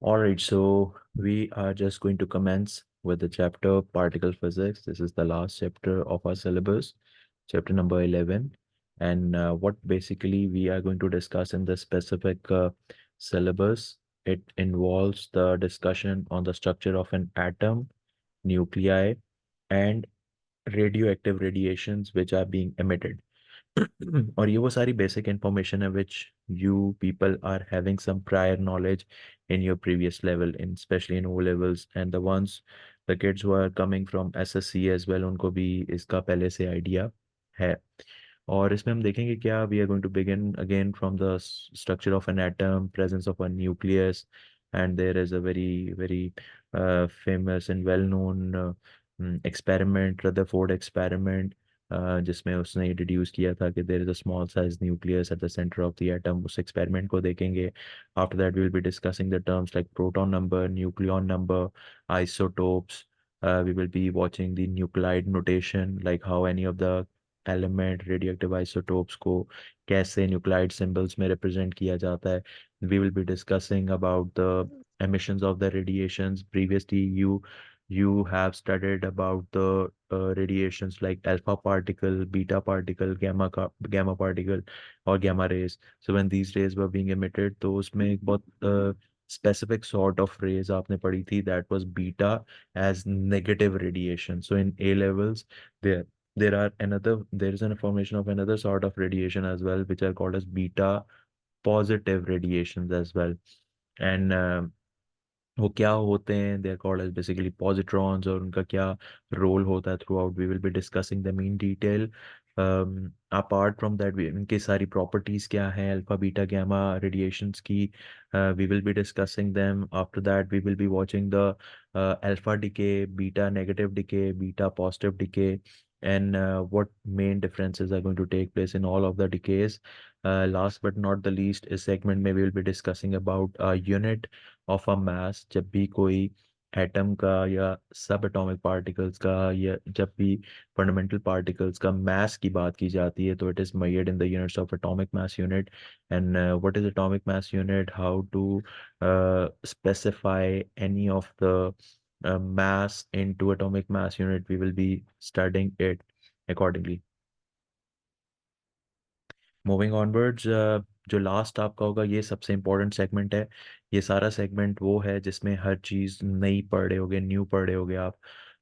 All right, so we are just going to commence with the chapter particle physics. This is the last chapter of our syllabus, chapter number 11. And what basically we are going to discuss in the specific syllabus, it involves the discussion on the structure of an atom, nuclei, and radioactive radiations which are being emitted. और ये वो सारी basic information है which you people are having some prior knowledge in your previous level, in especially in O levels, and the ones the kids who are coming from SSC as well उनको भी इसका पहले से idea है. और इसमें हम देखेंगे क्या we are going to begin again from the structure of an atom, presence of a nucleus, and there is a very famous and well known experiment, Rutherford experiment, जिसमें उसने डिड्यूस किया था कि there is a small size nucleus at the centre of the atom. उस experiment को देखेंगे. After that we will be discussing the terms like proton number, nucleon number, isotopes. We will be watching the nuclide notation, like how any of the element radioactive isotopes को कैसे nuclide symbols में represent किया जाता है. We will be discussing about the emissions of the radiations. Previously, you have studied about the radiations like alpha particle, beta particle, gamma particle, or gamma rays. So when these rays were being emitted, तो उसमें एक बहुत specific sort of rays आपने पढ़ी थी, that was beta as negative radiation. So in A levels, there is an information of another sort of radiation as well, which are called as beta positive radiations as well. And वो क्या होते हैं, they are called as basically positrons, और उनका क्या role होता है throughout. We will be discussing the in detail. Apart from that इनकी सारी प्रॉपर्टीज क्या हैं अल्फा बीटा गामा रेडिएशंस की, we will be discussing them. After that we will be watching the alpha decay, beta negative decay, beta positive decay, and what main differences are going to take place in all of the decays. Last but not the least, इस segment में we will be discussing about a unit of a mass. जब भी कोई atom का या सब atomic particles का या जब भी फंडामेंटल पार्टिकल्स का मास की बात की जाती है, तो it is measured in the units of atomic mass unit. And what is atomic mass unit, how to specify any of the mass into atomic mass unit, we will be studying it accordingly. Moving onwards, जो last आपका होगा ये सबसे important segment है. ये सारा segment वो है जिसमें हर चीज़ नई पढ़ रहे होगे, न्यू पढ़ रहे होगे आप.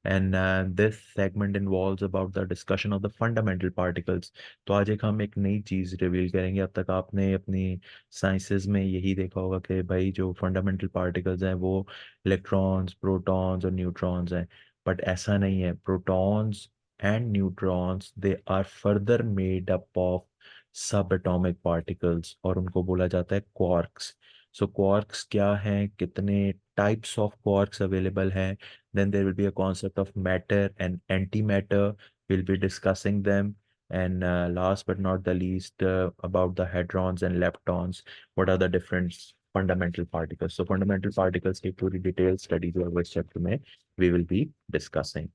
And this segment involves about the discussion of the fundamental particles. तो आज एक हम एक नई चीज़ रिवील करेंगे. अब तक आपने अपनी साइंसेज में यही देखा होगा कि भाई जो फंडामेंटल पार्टिकल्स हैं वो इलेक्ट्रॉन्स, प्रोटॉन्स और न्यूट्रॉन्स हैं. बट ऐसा नहीं है. Protons and neutrons, they are further made up of subatomic particles, और उनको बोला जाता है क्वार्क्स. सो क्वार्क्स क्या हैं, कितने टाइप्स ऑफ क्वार्क्स अवेलेबल हैं. Then there will be a concept of matter and antimatter. Will be discussing them. And last but not the least, about the hadrons and leptons, what are the different fundamental particles. So fundamental particles की पूरी detailed study जो है इस chapter में we will be discussing.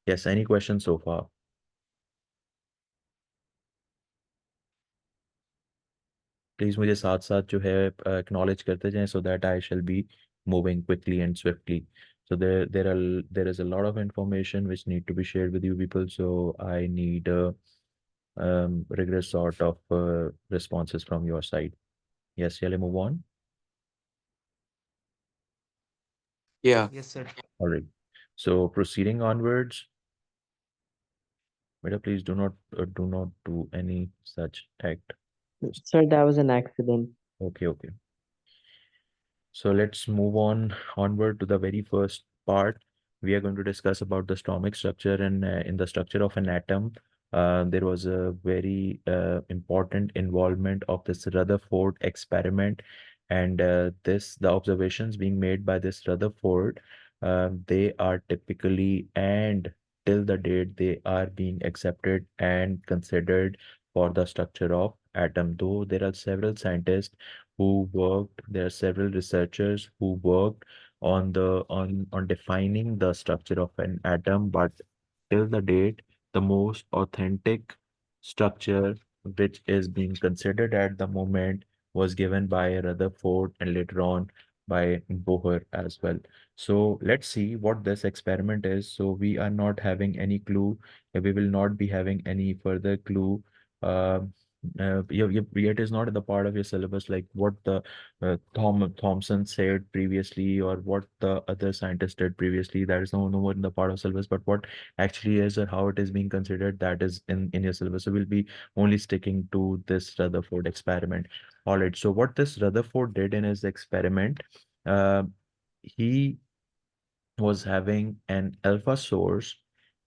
Yes, any questions so far? Please मुझे साथ साथ जो है एक्नॉलेज करते जाएं, so that I shall be moving quickly and swiftly. So there is a lot of information which need to be shared with you people, so I need rigorous sort of responses from your side. Yes, shall I move on? Yeah. Yes, sir. All right. So proceeding onwards, Beta, please do not do any such act. Sir, that was an accident. Okay, okay. So let's move on onward to the very first part. We are going to discuss about the atomic structure, and in the structure of an atom, there was a very important involvement of this Rutherford experiment, and the observations being made by this Rutherford, they are typically and till the date they are being accepted and considered for the structure of atom. Though there are several scientists there are several researchers who worked on defining the structure of an atom, but till the date, the most authentic structure which is being considered at the moment was given by Rutherford and later on by Bohr as well. So let's see what this experiment is. So we are not having any clue. We will not be having any further clue. Uh, it is not the part of your syllabus like what the Thomson said previously or what the other scientists did previously. That is no more in the part of syllabus, but what actually is or how it is being considered, that is in your syllabus. So we'll be only sticking to this Rutherford experiment. All right. So what this Rutherford did in his experiment, uh, he was having an alpha source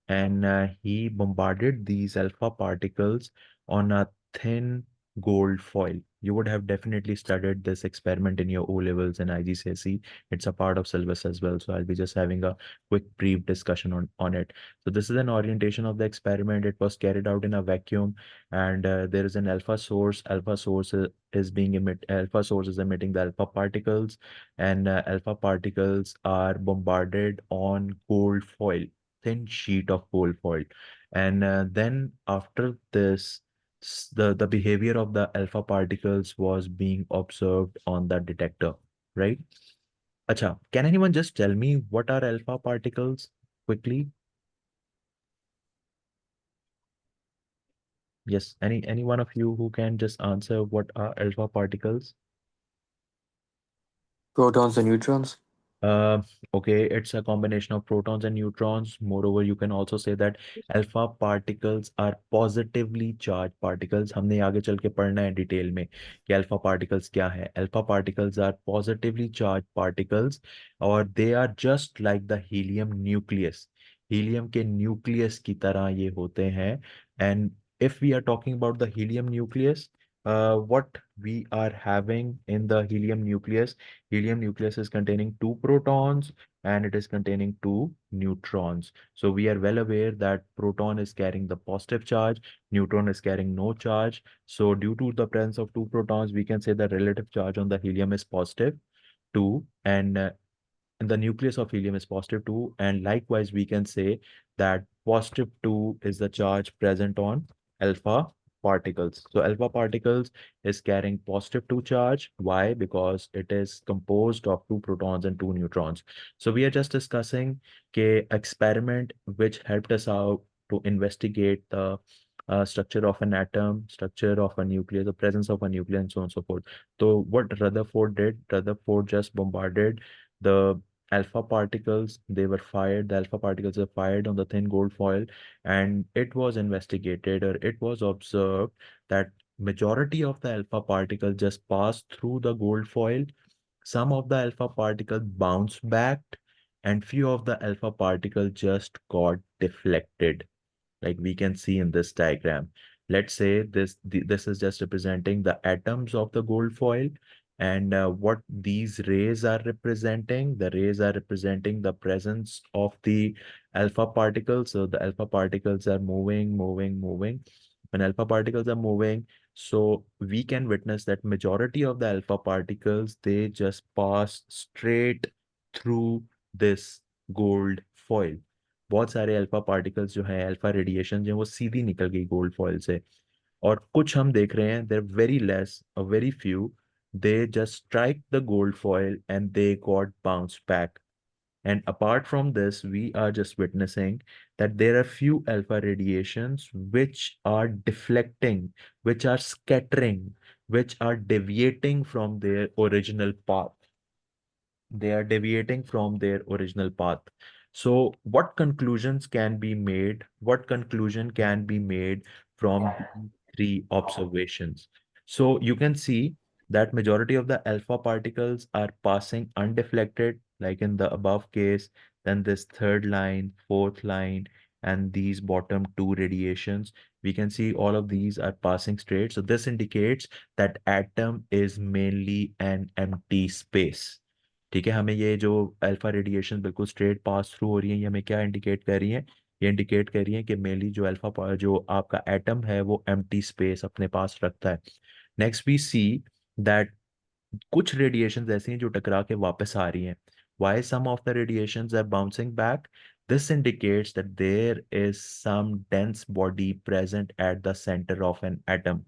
and he bombarded these alpha particles on a thin gold foil. You would have definitely studied this experiment in your O levels and IGCSE. It's a part of syllabus as well. So I'll be just having a quick brief discussion on it. So this is an orientation of the experiment. It was carried out in a vacuum, and there is an alpha source. Alpha source is being emit. Alpha source is emitting the alpha particles, and alpha particles are bombarded on gold foil, thin sheet of gold foil. And then after this, the behavior of the alpha particles was being observed on the detector, right? Acha, can anyone just tell me what are alpha particles quickly? Yes, any one of you who can just answer what are alpha particles? Protons and neutrons. Uh, okay, it's a combination of protons and neutrons. Moreover, you can also say that alpha particles are positively charged particles. हमने आगे चल के पढ़ना है detail में कि alpha particles क्या है. Alpha particles are positively charged particles और they are just like the helium nucleus. Helium के nucleus की तरह ये होते हैं. And if we are talking about the helium nucleus, what we are having in the helium nucleus is containing two protons and it is containing two neutrons. So we are well aware that proton is carrying the positive charge, neutron is carrying no charge. So due to the presence of two protons, we can say the relative charge on the helium is positive 2, and the nucleus of helium is positive 2, and likewise we can say that positive 2 is the charge present on alpha particles. So alpha particles is carrying positive 2 charge. Why? Because it is composed of two protons and two neutrons. So we are just discussing a experiment which helped us out to investigate the structure of an atom, structure of a nucleus, the presence of a nucleus, and so on and so forth. So what Rutherford did, Rutherford just bombarded the alpha particles. They were fired, the alpha particles were fired on the thin gold foil, and it was investigated or it was observed that majority of the alpha particles just passed through the gold foil. Some of the alpha particles bounced back, and few of the alpha particles just got deflected, like we can see in this diagram. Let's say this is just representing the atoms of the gold foil, and what these rays are representing, the rays are representing the presence of the alpha particles. So the alpha particles are moving. When alpha particles are moving, so we can witness that majority of the alpha particles, they just pass straight through this gold foil. बहुत सारे alpha particles जो हैं, alpha radiation जो है, वो सीधी निकल गई gold foil से. और कुछ हम देख रहे हैं, there very less, a very few, they just strike the gold foil and they got bounce back. And apart from this, we are just witnessing that there are few alpha radiations which are deflecting, which are scattering, which are deviating from their original path. They are deviating from their original path. So what conclusions can be made? What conclusion can be made from these three observations? So you can see that majority of the alpha particles are passing undeflected, like in the above case, then this third line, fourth line, and these bottom two radiations. We can see all of these are passing straight. So this indicates that atom is mainly an empty space. ठीक है, हमें ये जो alpha radiation बिल्कुल straight pass through हो रही है, ये हमें क्या इंडिकेट कर रही है? ये इंडिकेट कर रही है कि मेनली जो जो आपका एटम है वो एम्प्टी स्पेस अपने पास रखता है. नेक्स्ट वी सी दैट कुछ रेडिएशंस ऐसी हैं जो टकरा के वापस आ रही हैं. Why some of the radiations are bouncing back? This indicates that there is some dense body present at the center of an atom.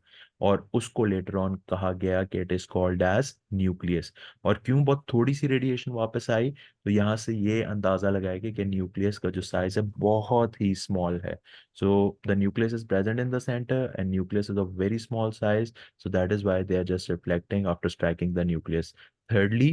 और उसको लेटर ऑन कहा गया कि it is called as nucleus. और क्यों बहुत थोड़ी सी रेडिएशन वापस आई, तो यहाँ से ये अंदाजा लगाएगा कि न्यूक्लियस का जो साइज है बहुत ही स्मॉल है। So the nucleus is present in the centre and nucleus is of very small size, so that is why they are just reflecting after striking the nucleus. Thirdly,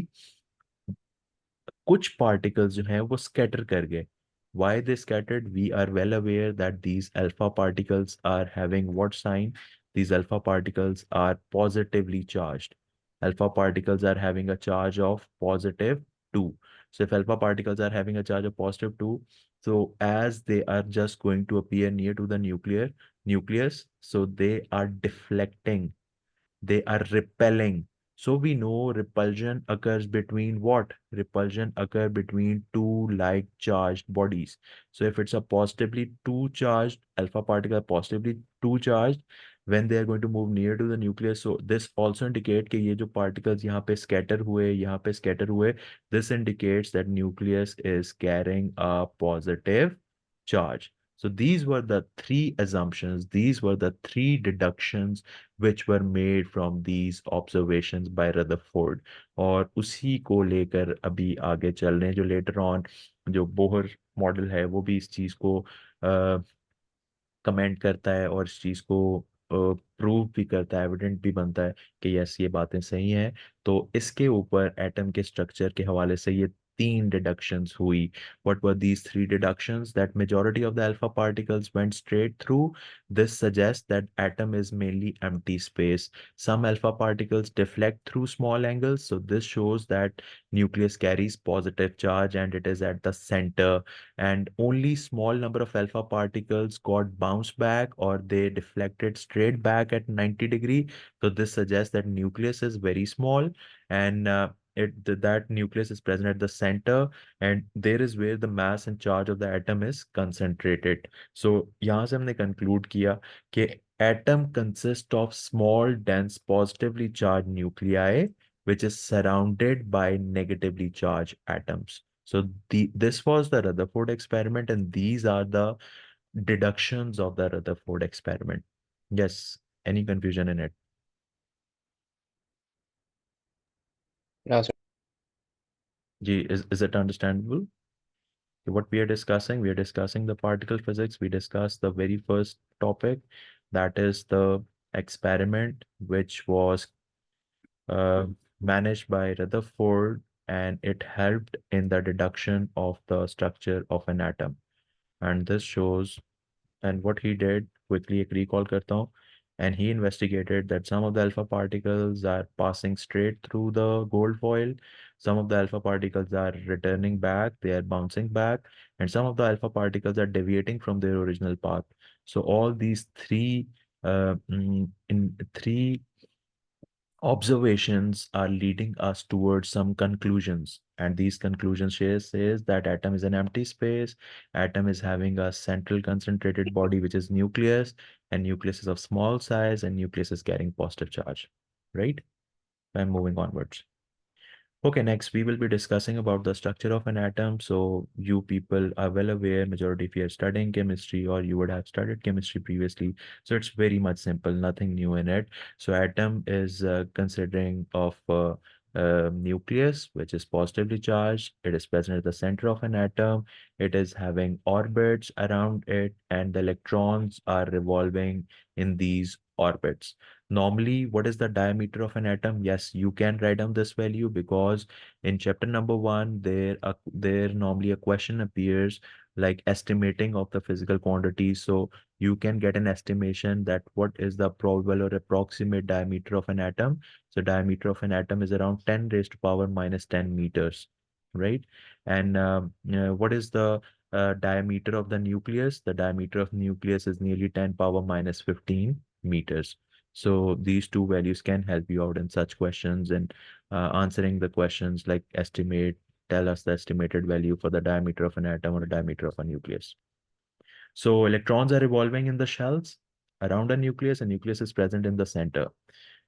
कुछ particles जो हैं वो scatter कर गए. Why they scattered? We are well aware that these alpha particles are having what sign? These alpha particles are positively charged. Alpha particles are having a charge of positive 2. So if alpha particles are having a charge of positive 2, so as they are just going to appear near to the nucleus, so they are deflecting, they are repelling. So we know repulsion occurs between what? Repulsion occur between two like charged bodies. So if it's a positively two charged alpha particle, positively two charged, when they are going to move near to the nucleus, so this also indicate कि ये जो particles यहाँ पे scatter हुए, यहाँ पे scatter हुए, this indicates that nucleus is carrying a positive charge. So these were the three assumptions, these were the three deductions which were made from these observations by Rutherford. और उसी को लेकर अभी आगे चल रहे हैं, जो लेटर ऑन जो बोहर मॉडल है वो भी इस चीज को कमेंट करता है और इस चीज को प्रूव भी करता है, एविडेंट भी बनता है कि यस ये बातें सही हैं। तो इसके ऊपर एटम के स्ट्रक्चर के हवाले से ये तीन डिडक्शंस हुई. What were these three deductions? That majority of the alpha particles went straight through. This suggest that atom is mainly empty space. Some alpha particles deflect through small angles, so this shows that nucleus carries positive charge and it is at the center, and only small number of alpha particles got bounced back or they deflected straight back at 90 degree. So this suggests that nucleus is very small, and that nucleus is present at the center, and there is where the mass and charge of the atom is concentrated. So यहाँ से हमने conclude किया कि atom consists of small dense positively charged nuclei which is surrounded by negatively charged atoms. So this was the Rutherford experiment, and these are the deductions of the Rutherford experiment. Yes, any confusion in it? Yeah, sir. Is it understandable? What we are discussing the particle physics. We discussed the very first topic, that is the experiment which was uh, managed by Rutherford, and it helped in the deduction of the structure of an atom. And this shows, and what he did, quickly एक recall करता हूँ, and he investigated that some of the alpha particles are passing straight through the gold foil, some of the alpha particles are returning back, they are bouncing back, and some of the alpha particles are deviating from their original path. So all these three in three observations are leading us towards some conclusions, and these conclusions says that atom is an empty space, atom is having a central concentrated body which is nucleus, and nucleus is of small size, and nucleus is carrying positive charge, right? I'm moving onwards. Okay, next we will be discussing about the structure of an atom. So you people are well aware, majority if you are studying chemistry or you would have studied chemistry previously. So it's very much simple, nothing new in it. So atom is considering of nucleus, which is positively charged. It is present at the center of an atom. It is having orbits around it, and the electrons are revolving in these orbits. Normally, what is the diameter of an atom? Yes, you can write down this value because in chapter number 1, there normally a question appears like estimating of the physical quantity. So you can get an estimation that what is the probable or approximate diameter of an atom. So diameter of an atom is around 10 raised to power minus 10 meters, right? And what is the diameter of the nucleus? The diameter of nucleus is nearly 10 power minus 15 meters. So these two values can help you out in such questions, and answering the questions like estimate, tell us the estimated value for the diameter of an atom or the diameter of a nucleus. So electrons are revolving in the shells around a nucleus, and nucleus is present in the center.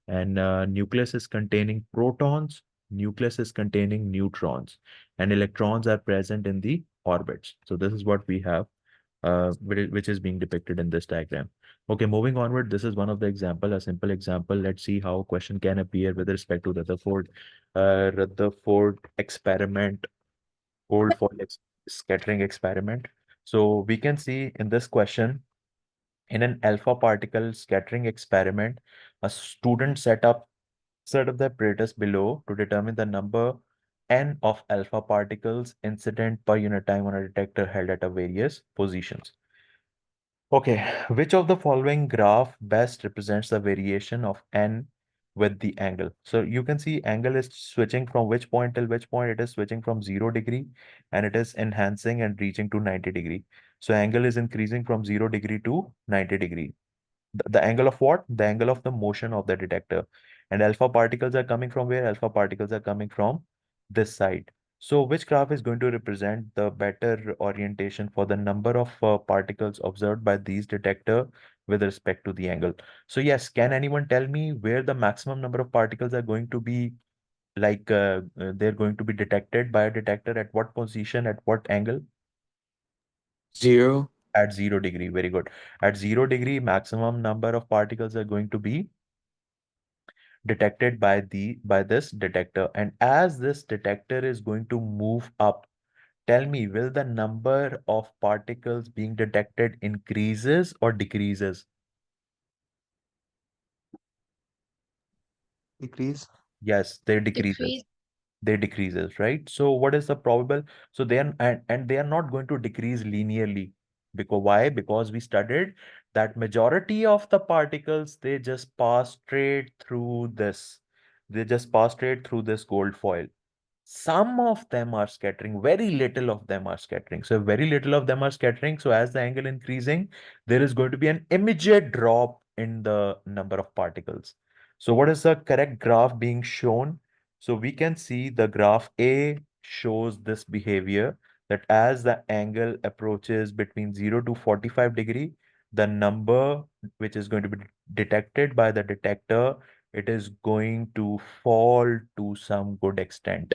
And nucleus is containing protons, nucleus is containing neutrons, and electrons are present in the orbits. So this is what we have, which is being depicted in this diagram. Okay, moving onward, this is one of the example, a simple example. Let's see how question can appear with respect to Rutherford experiment, old foil scattering experiment. So we can see in this question, in an alpha particle scattering experiment, a student set up the apparatus below to determine the number n of alpha particles incident per unit time on a detector held at a various positions. Okay, which of the following graph best represents the variation of n with the angle? So you can see angle is switching from which point till which point. It is switching from 0 degree and it is enhancing and reaching to 90 degree. So angle is increasing from 0 degree to 90 degree. The angle of what? The angle of the motion of the detector. And alpha particles are coming from where? Alpha particles are coming from this side. So which graph is going to represent the better orientation for the number of particles observed by these detector with respect to the angle? So yes, can anyone tell me where the maximum number of particles are going to be they're going to be detected by a detector at what position, at what angle? 0. At 0 degree. Very good. At 0 degree, maximum number of particles are going to be detected by this detector. And as this detector is going to move up, tell me, will the number of particles being detected increases or decreases? Decrease. Yes, they decreases. Decrease. They decreases, right? So what is the probable? So they are and they are not going to decrease linearly. Because why? Because we studied that majority of the particles, they just pass straight through this. They just pass straight through this gold foil. Some of them are scattering, very little of them are scattering. So very little of them are scattering. So as the angle increasing, there is going to be an immediate drop in the number of particles. So what is the correct graph being shown? So we can see the graph A shows this behavior, that as the angle approaches between 0 to 45 degree, the number which is going to be detected by the detector, it is going to fall to some good extent.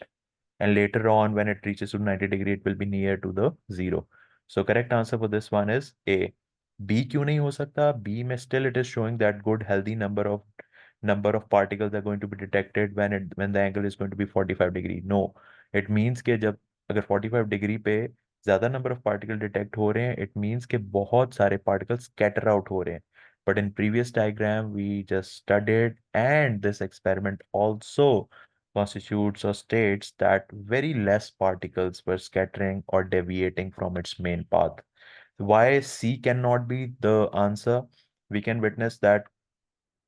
And later on, when it reaches to 90 degree, it will be near to the 0. So correct answer for this one is A. B क्यों नहीं हो सकता? B में still it is showing that good healthy number of particles are going to be detected when the angle is going to be 45 degree. No, it means कि जब अगर 45 degree पे ज्यादा number of particle detect हो रहे हैं, it means कि बहुत सारे particles scatter out हो रहे हैं. But in previous diagram, we just studied, and this experiment also constitutes or states that very less particles were scattering or deviating from its main path. Why C cannot be the answer? We can witness that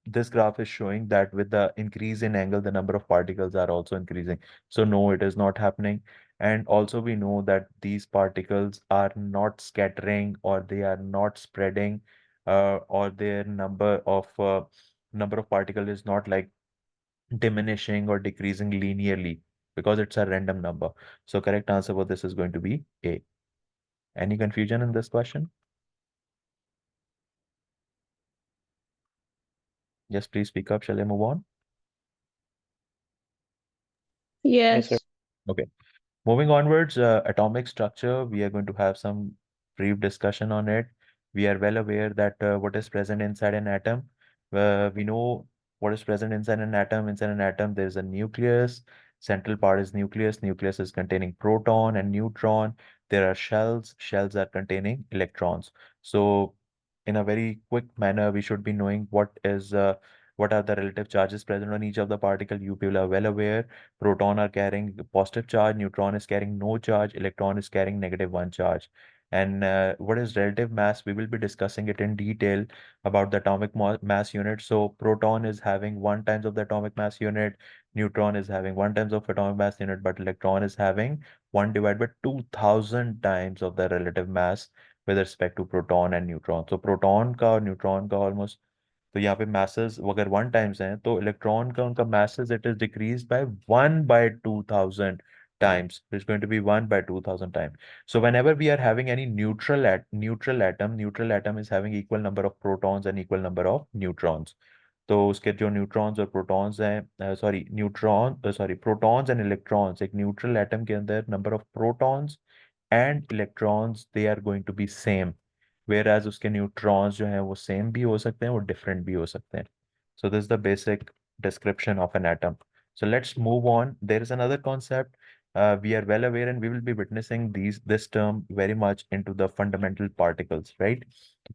this graph is showing that with the increase in angle, the number of particles are also increasing. So no, it is not happening. And also we know that these particles are not scattering or they are not spreading, or their number of particle is not like diminishing or decreasing linearly because it's a random number. So correct answer for this is going to be A. Any confusion in this question? Yes, please speak up. Shall I move on? Yes, sir. Yes. Okay. Moving onwards, atomic structure, we are going to have some brief discussion on it. We are well aware that what is present inside an atom. We know what is present inside an atom. Inside an atom, there is a nucleus. Central part is nucleus. Nucleus is containing proton and neutron. There are shells. Shells are containing electrons. So, in a very quick manner, we should be knowing what are the relative charges present on each of the particle. You people are well aware. Proton are carrying positive charge, neutron is carrying no charge, electron is carrying -1 charge. And what is relative mass? We will be discussing it in detail about the atomic mass unit. So proton is having 1 times of the atomic mass unit, neutron is having 1 times of atomic mass unit, but electron is having 1 divided by 2000 times of the relative mass with respect to proton and neutron. So proton का और neutron का almost, तो यहाँ पे masses अगर 1 times हैं तो electron का उनका masses it is decreased by 1/2000 times. It's going to be 1/2000 times. So whenever we are having any neutral atom is having equal number of protons and equal number of neutrons. तो उसके जो neutrons और protons हैं, protons and electrons, एक neutral atom के अंदर number of protons and electrons, they are going to be same. whereas उसके neutrons जो हैं वो सेम भी हो सकते हैं, वो डिफरेंट भी हो सकते हैं. So this is the basic description of an atom. So let's move on. There is another concept. We are well aware, and we will be witnessing this term very much into the fundamental particles, right?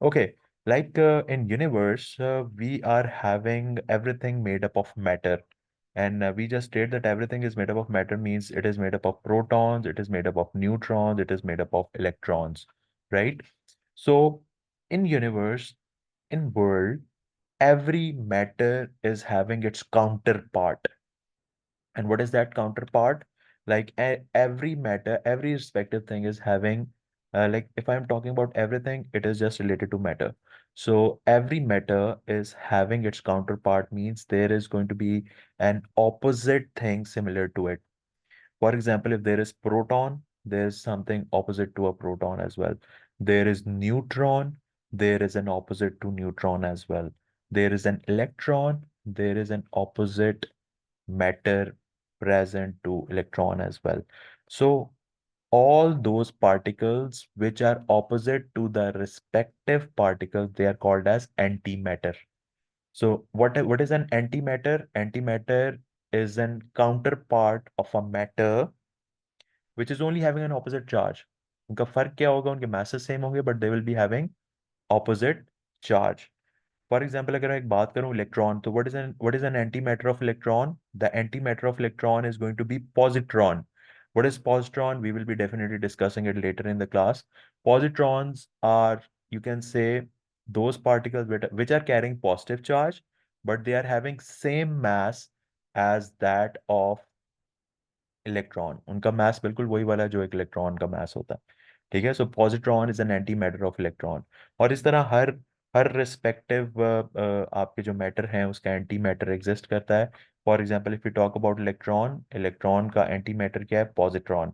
Okay, like in universe, we are having everything made up of matter. And we just state that everything is made up of matter means it is made up of protons, it is made up of neutrons, it is made up of electrons, right? So in universe, in world, every matter is having its counterpart. And what is that counterpart? Like every matter, every respective thing is having, like if I'm talking about everything, it is just related to matter. So every matter is having its counterpart means there is going to be an opposite thing similar to it. For example, if there is proton, there's something opposite to a proton as well. There is neutron, there is an opposite to neutron as well. There is an electron, there is an opposite matter present to electron as well. So all those particles which are opposite to the respective particle, they are called as antimatter. So what is an antimatter? Antimatter is an counterpart of a matter which is only having an opposite charge. उनका फर्क क्या होगा? उनके masses same होंगे but they will be having opposite charge. For example, अगर मैं एक बात करूं इलेक्ट्रॉन, तो what is an antimatter of electron? The antimatter of electron is going to be positron. What is positron? We will be definitely discussing it later in the class. Positrons are, you can say, those particles which are carrying positive charge, but they are having same mass as that of electron. उनका मास बिल्कुल वही वाला जो एक electron का मास होता है. ठीक है. So positron is an anti matter of electron. और इस तरह हर हर रिस्पेक्टिव आपके जो मैटर हैं उसका एंटी मैटर एग्जिस्ट करता है. For example, if you talk about electron, electron का एंटी मैटर क्या है? पॉजिट्रॉन.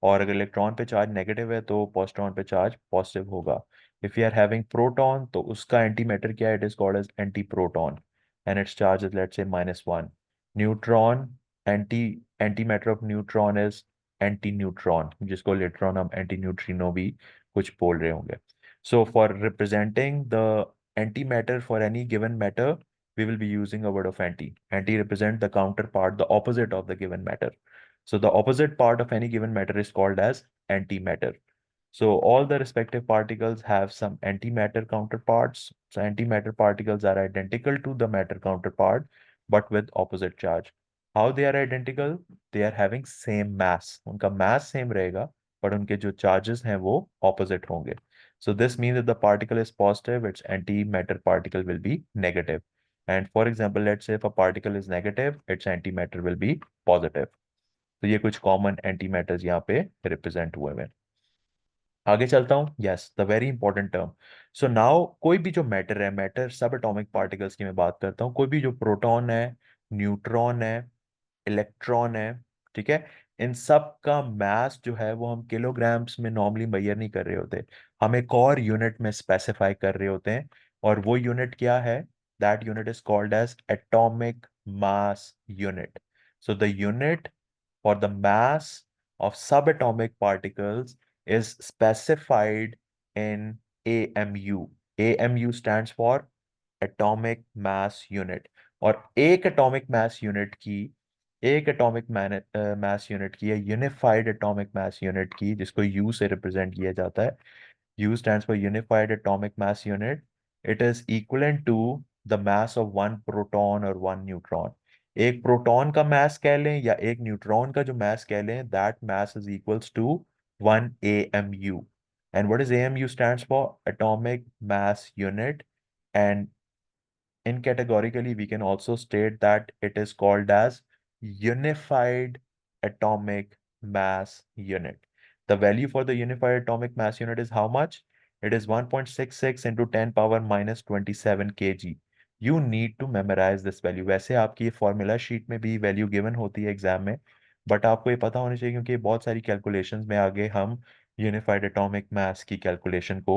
और अगर इलेक्ट्रॉन पे चार्ज नेगेटिव है तो पॉजिट्रॉन पे चार्ज पॉजिटिव होगा. If you are having proton, तो उसका एंटी मैटर क्या है? It is called as anti proton and its charge is let's say -1. Neutron, anti anti matter of neutron is anti neutron, जिसको electron हम anti neutrino भी कुछ बोल रहे होंगे. So for representing the anti matter for any given matter, we will be using a word of anti. Anti represent the counterpart, the opposite of the given matter. So the opposite part of any given matter is called as antimatter. So all the respective particles have some antimatter counterparts. So antimatter particles are identical to the matter counterpart, but with opposite charge. How they are identical? They are having same mass. उनका mass same रहेगा, but उनके जो charges हैं वो opposite होंगे. So this means that the particle is positive, its antimatter particle will be negative. And for example, let's say if a particle is negative, its antimatter will be positive. तो ये कुछ common anti matters यहाँ पे represent हुए हैं. आगे चलता हूँ. Yes, the very important term. So now कोई भी जो मैटर है, मैटर सब एटॉमिक पार्टिकल्स की मैं बात करता हूँ. कोई भी जो प्रोटॉन है, न्यूट्रॉन है, इलेक्ट्रॉन है, ठीक है, इन सब का मास जो है वो हम किलोग्राम्स में नॉर्मली मेजर नहीं कर रहे होते. हम एक और यूनिट में स्पेसिफाई कर रहे होते हैं. और वो यूनिट क्या है? That unit is called as atomic mass unit. So the unit for the mass of subatomic particles is specified in AMU. AMU stands for atomic mass unit. और एक atomic mass unit की, एक atomic mass unit की, या unified atomic mass unit की, जिसको U से represent किया जाता है, U stands for Unified Atomic Mass Unit. It is equivalent to the mass of one proton or one neutron. एक प्रोटॉन का मास कह लें या एक न्यूट्रॉन का जो मास कह लें, that mass is equals to 1 AMU. And what is AMU stands for? Atomic Mass Unit. And in categorically, we can also state that it is called as Unified Atomic Mass Unit. The value for the Unified Atomic Mass Unit is how much? It is 1.66 into 10 power minus 27 kg. You need to memorize this value. वैसे आपकी ये formula sheet में भी value given होती है exam में, but आपको ये पता होना चाहिए क्योंकि बहुत सारी कैलकुलेशंस में आगे हम यूनिफाइड एटॉमिक मास की कैलकुलेशन को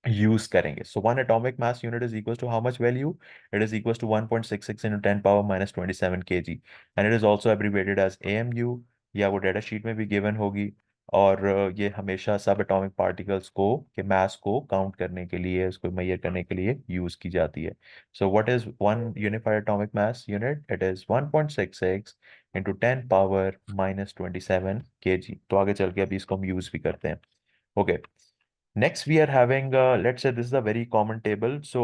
यूज करेंगे. So one atomic mass unit is equal to how much value? It is equal to 1.66 into 10 power minus 27 kg. And it is also abbreviated as AMU, या वो data sheet में भी given होगी. और ये हमेशा सब एटॉमिक पार्टिकल्स को के मास को काउंट करने के लिए, उसको मेजर करने के लिए यूज की जाती है. So what is one unified atomic mass unit? It is 1.66 into 10 power -27 kg. तो आगे चल के अभी इसको हम यूज भी करते हैं. Okay. Next, we are having, let's say this is a very common table. So,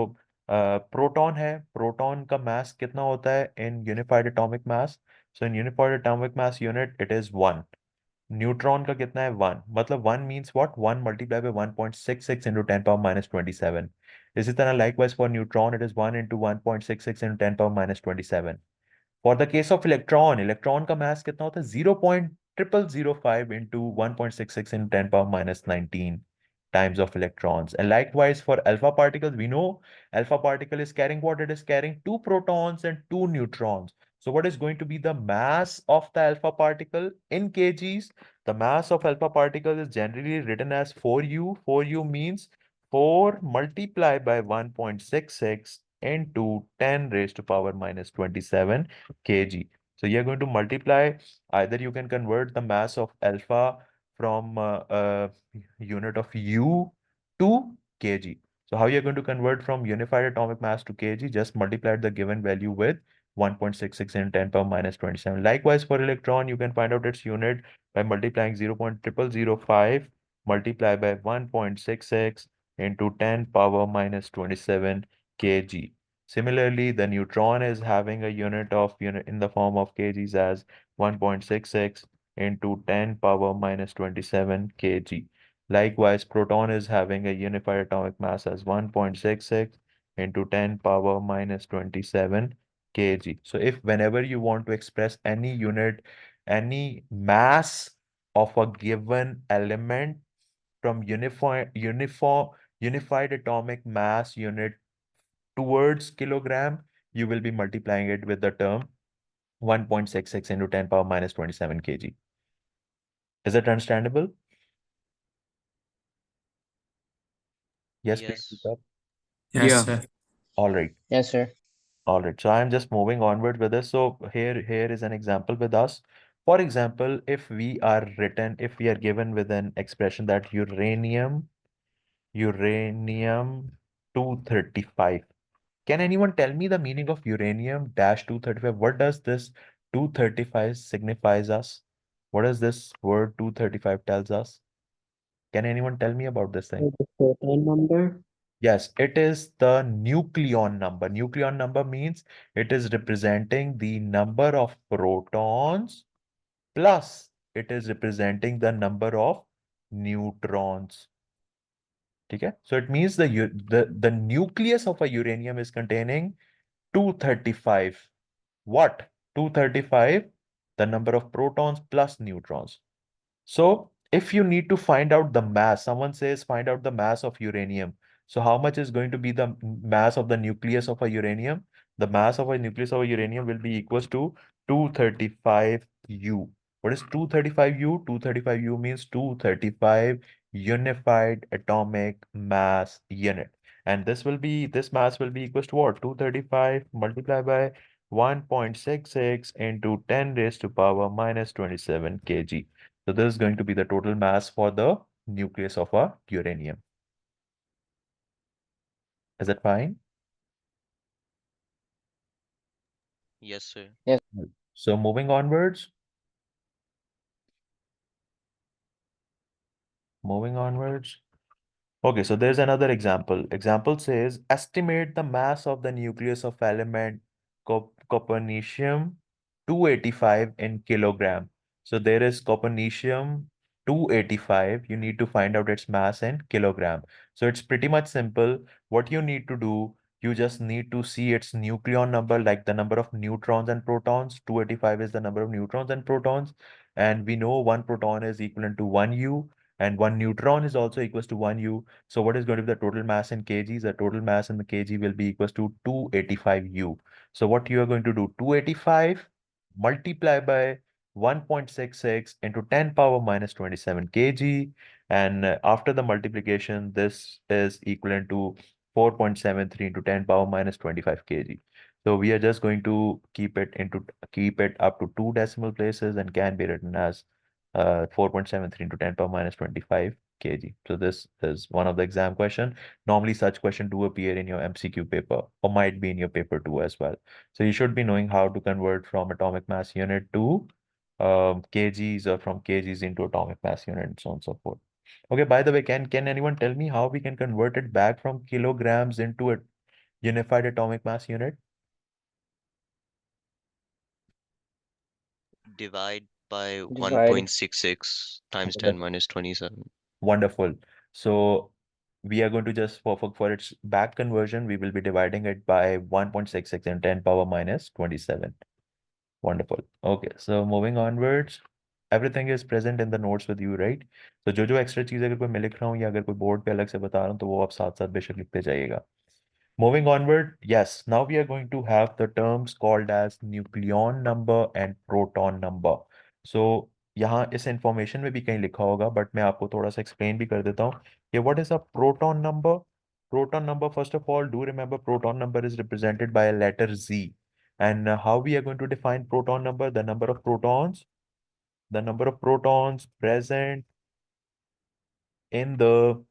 proton है. प्रोटॉन का मास कितना होता है in unified atomic mass? So in unified atomic mass unit it is 1. Neutron का कितना है? 1. मतलब 1 means what? 1 multiply by 1.66 into 10 power -27. इसी तरह likewise for neutron it is 1 into 1.66 into 10 power -27. For the case of electron, electron का mass कितना होता है? 0.0005 into 1.66 in 10 power -19 times of electrons. And likewise for alpha particles, we know alpha particle is carrying what? It is carrying 2 protons and 2 neutrons. So what is going to be the mass of the alpha particle in kgs? The mass of alpha particle is generally written as 4u. 4u means 4 multiplied by 1.66 into 10 raised to power -27 kg. So you're going to multiply, either you can convert the mass of alpha from unit of U to kg. So how you're going to convert from unified atomic mass to kg? Just multiply the given value with 1.66 in 10 power -27. Likewise, for electron, you can find out its unit by multiplying 0.0005 multiplied by 1.66 into 10 power -27 kg. Similarly, the neutron is having a unit in the form of kgs as 1.66 into 10 power -27 kg. Likewise, proton is having a unified atomic mass as 1.66 into 10 power -27 kg. So if whenever you want to express any unit, any mass of a given element from unified atomic mass unit towards kilogram, you will be multiplying it with the term 1.66 into 10 power -27 kg. Is it understandable? Yes, please speak Yes. up. Yes, Yeah. sir. All right. Yes, sir. All right. So I'm just moving onward with this. So here is an example with us. For example, if we are given with an expression that uranium 235. Can anyone tell me the meaning of uranium dash 235? What does this 235 signifies us? What does this word 235 tells us? Can anyone tell me about this thing? The proton number. Yes, it is the nucleon number. Nucleon number means it is representing the number of protons plus it is representing the number of neutrons. Okay? So it means the nucleus of a uranium is containing 235. What? 235, the number of protons plus neutrons. So if you need to find out the mass, someone says find out the mass of uranium. So how much is going to be the mass of the nucleus of a uranium? The mass of a nucleus of a uranium will be equals to 235 U. What is 235 U? 235 U means 235 unified atomic mass unit. And this mass will be equals to what? 235 multiplied by 1.66 into 10 raised to power -27 kg. So this is going to be the total mass for the nucleus of a uranium. Is it fine? Yes, sir. Yes. So moving onwards. Moving onwards. Okay, so there's another example. Example says estimate the mass of the nucleus of element copernicium 285 in kilogram. So there is copernicium 285. You need to find out its mass in kilogram. So it's pretty much simple. What you need to do, you just need to see its nucleon number, like the number of neutrons and protons. 285 is the number of neutrons and protons. And we know one proton is equivalent to 1U and one neutron is also equals to 1U. So what is going to be the total mass in kgs? The total mass in the kg will be equals to 285U. So what you are going to do, 285 multiply by 1.66 into 10 power -27 kg. And after the multiplication, this is equivalent to 4.73 into 10 power -25 kg. So we are just going to keep it up to two decimal places and can be written as 4.73 into 10 power minus 25 kg. So this is one of the exam question. Normally such question do appear in your MCQ paper or might be in your paper 2 as well. So you should be knowing how to convert from atomic mass unit to kgs, or from kgs into atomic mass unit, and so on and so forth. Okay, by the way, can anyone tell me how we can convert it back from kilograms into a unified atomic mass unit? Divide by Divide. 1.66 times Okay, 10 minus 27. wonderful. So we are going to just for its back conversion, we will be dividing it by 1.66 and 10 power minus 27. Wonderful. Okay, so moving onwards, everything is present in the notes with you, right? So जो extra चीज़ अगर कोई मैं लिख रहा हूँ या अगर कोई बोर्ड पे अलग से बता रहा हूँ तो वो आप साथ साथ बेशक लिखते जाइएगा. Moving onward, yes, now we are going to have the terms called as nucleon number and proton number. So यहाँ इस information में भी कहीं लिखा होगा, but मैं आपको थोड़ा सा explain भी कर देता हूँ कि what is a proton number? Proton number, first of all, do remember proton number is represented by a letter Z. And how we are going to define proton number? The number of protons present in the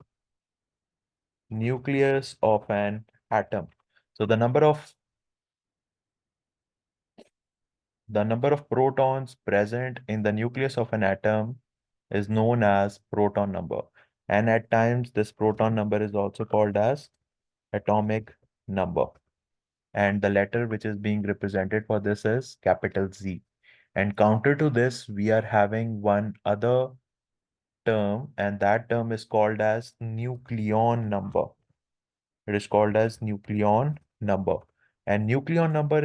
nucleus of an atom. So the number of protons present in the nucleus of an atom is known as proton number. And at times, this proton number is also called as atomic number. And the letter which is being represented for this is capital Z. And counter to this, we are having one other term, and that term is called as nucleon number. It is called as nucleon number. And nucleon number